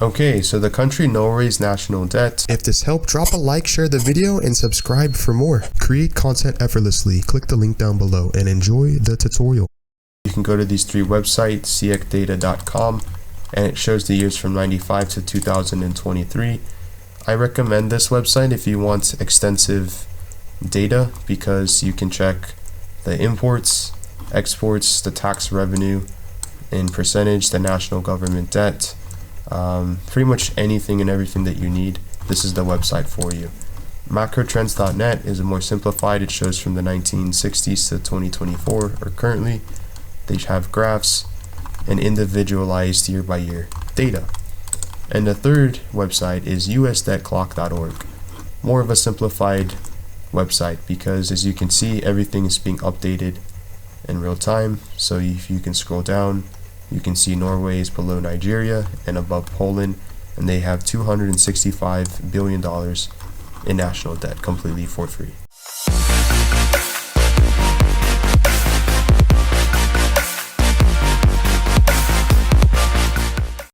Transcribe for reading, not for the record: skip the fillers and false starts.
Okay, so the country Norway's national debt. If this helped, drop a like, share the video, and subscribe for more. Create content effortlessly. Click the link down below and enjoy the tutorial. You can go to these three websites, siecdata.com, and it shows the years from 95 to 2023. I recommend this website if you want extensive data because you can check the imports, exports, the tax revenue in percentage, the national government debt, pretty much anything and everything that you need. This is the website for you. Macrotrends.net is more simplified. It shows from the 1960s to 2024 or currently. They have graphs and individualized year by year data. And the third website is usdebtclock.org. More of a simplified website because as you can see, everything is being updated in real time. So if you can scroll down, you can see Norway is below Nigeria and above Poland, and they have $265 billion in national debt completely for free.